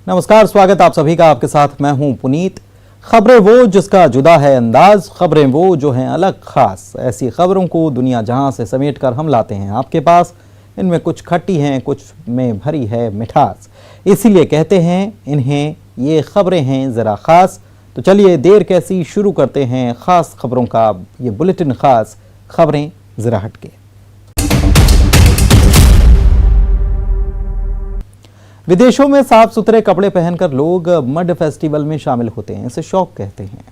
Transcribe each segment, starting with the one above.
नमस्कार, स्वागत आप सभी का। आपके साथ मैं हूं पुनीत। खबरें वो जिसका जुदा है अंदाज, खबरें वो जो हैं अलग खास। ऐसी खबरों को दुनिया जहां से समेट कर हम लाते हैं आपके पास। इनमें कुछ खट्टी हैं, कुछ में भरी है मिठास, इसीलिए कहते हैं इन्हें ये खबरें हैं ज़रा खास। तो चलिए देर कैसी, शुरू करते हैं खास खबरों का ये बुलेटिन खास, खबरें ज़रा हटके। विदेशों में साफ सुथरे कपड़े पहनकर लोग मड फेस्टिवल में शामिल होते हैं, इसे शौक कहते हैं।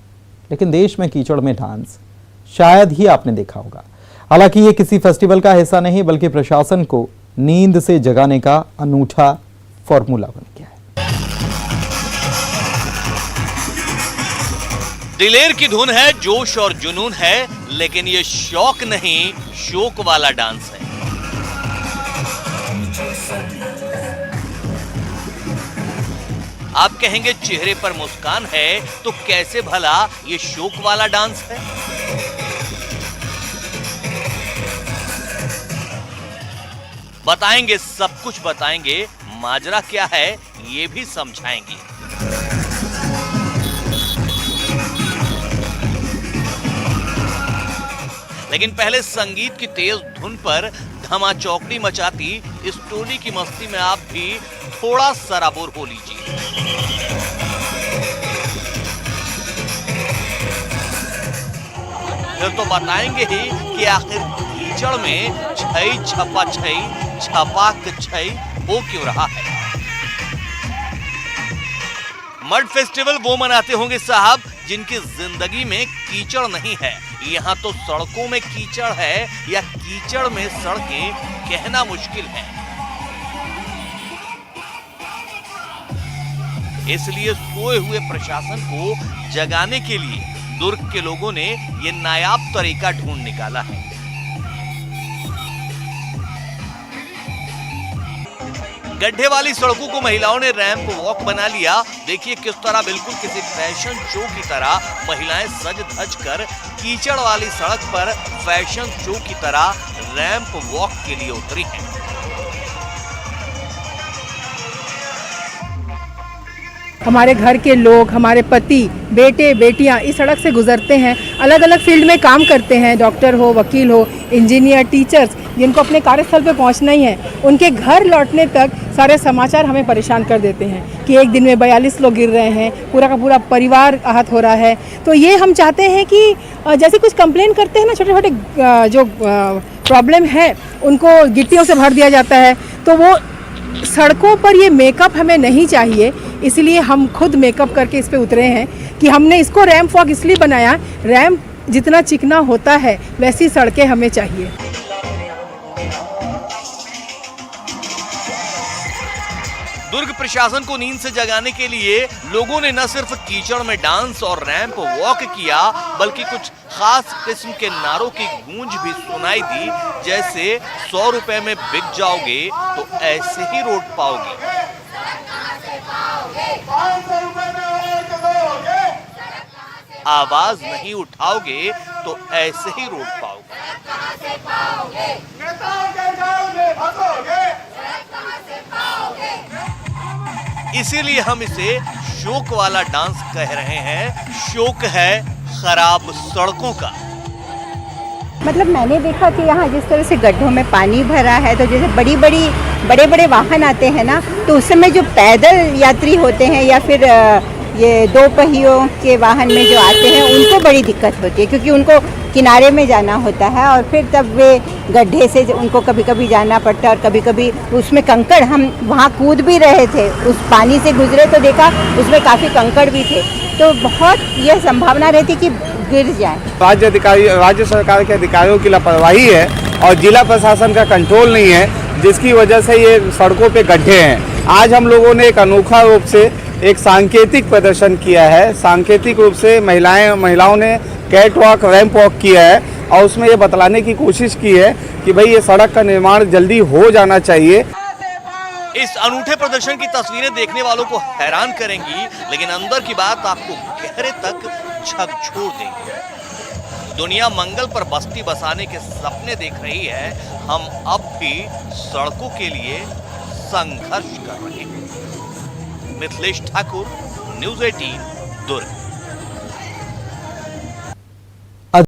लेकिन देश में कीचड़ में डांस शायद ही आपने देखा होगा। हालांकि ये किसी फेस्टिवल का हिस्सा नहीं, बल्कि प्रशासन को नींद से जगाने का अनूठा फॉर्मूला बन गया है। दिलेर की धुन है, जोश और जुनून है, लेकिन ये शौक नहीं, शोक वाला डांस है। आप कहेंगे चेहरे पर मुस्कान है, तो कैसे भला ये शोक वाला डांस है? बताएंगे, सब कुछ बताएंगे। माजरा क्या है ये भी समझाएंगे। लेकिन पहले संगीत की तेज धुन पर धमाचौकड़ी मचाती इस टोली की मस्ती में आप भी थोड़ा सराबोर हो लीजिए। फिर तो बताएंगे ही कि आखिर कीचड़ में छई छपा छई छपाक छई हो क्यों रहा है। मड फेस्टिवल वो मनाते होंगे साहब जिनकी जिंदगी में कीचड़ नहीं है। यहाँ तो सड़कों में कीचड़ है या कीचड़ में सड़कें, कहना मुश्किल है। इसलिए सोए हुए प्रशासन को जगाने के लिए दुर्ग के लोगों ने ये नायाब तरीका ढूंढ निकाला है। गड्ढे वाली सड़कों को महिलाओं ने रैंप वॉक बना लिया। देखिए किस तरह बिल्कुल किसी फैशन शो की तरह महिलाएं सज धज कर कीचड़ वाली सड़क पर फैशन शो की तरह रैंप वॉक के लिए उतरी हैं। हमारे घर के लोग, हमारे पति, बेटे, बेटियां इस सड़क से गुजरते हैं, अलग अलग फील्ड में काम करते हैं, डॉक्टर हो, वकील हो, इंजीनियर, टीचर्स, जिनको अपने कार्यस्थल पे पहुंचना ही है। उनके घर लौटने तक सारे समाचार हमें परेशान कर देते हैं कि एक दिन में 42 लोग गिर रहे हैं, पूरा का पूरा परिवार आहत हो रहा है। तो ये हम चाहते हैं कि जैसे कुछ कंप्लेन करते हैं ना, छोटे छोटे जो प्रॉब्लम है उनको गिट्टियों से भर दिया जाता है। तो वो सड़कों पर ये मेकअप हमें नहीं चाहिए, इसलिए हम खुद मेकअप करके इस पे उतरे हैं कि हमने इसको रैंप वॉक इसलिए बनाया। रैंप जितना चिकना होता है वैसी सड़कें हमें चाहिए। दुर्ग प्रशासन को नींद से जगाने के लिए लोगों ने न सिर्फ कीचड़ में डांस और रैंप वॉक किया, बल्कि कुछ खास किस्म के नारों की गूंज भी सुनाई दी, जैसे 100 रुपए में बिक जाओगे तो ऐसे ही रोड पाओगे। आवाज नहीं उठाओगे तो ऐसे ही रोड पाओगे। इसीलिए हम इसे शोक वाला डांस कह रहे हैं। शोक है खराब सड़कों का। मतलब मैंने देखा कि यहाँ जिस तरह से गड्ढों में पानी भरा है, तो जैसे बड़े बड़े वाहन आते हैं ना, तो उस समय जो पैदल यात्री होते हैं या फिर ये 2 पहियों के वाहन में जो आते हैं उनको बड़ी दिक्कत होती है, क्योंकि उनको किनारे में जाना होता है और फिर तब वे गड्ढे से उनको कभी कभी जाना पड़ता है और कभी कभी उसमें कंकड़, हम वहाँ कूद भी रहे थे, उस पानी से गुजरे तो देखा उसमें काफ़ी कंकड़ भी थे, तो बहुत यह संभावना रहती कि गिर जाए। राज्य सरकार के अधिकारियों की लापरवाही है और जिला प्रशासन का कंट्रोल नहीं है, जिसकी वजह से ये सड़कों पे गड्ढे हैं। आज हम लोगों ने एक अनोखा रूप से एक सांकेतिक प्रदर्शन किया है। सांकेतिक रूप से महिलाओं ने कैट वॉक, रैंप वॉक किया है और उसमें ये बतलाने की कोशिश की है कि भाई ये सड़क का निर्माण जल्दी हो जाना चाहिए। इस अनूठे प्रदर्शन की तस्वीरें देखने वालों को हैरान करेंगी, लेकिन अंदर की बात आपको गहरे तक झकझोर देंगी। दुनिया मंगल पर बस्ती बसाने के सपने देख रही है, हम अब भी सड़कों के लिए संघर्ष कर रहे हैं। मिथिलेश ठाकुर, न्यूज 18 दुर्ग।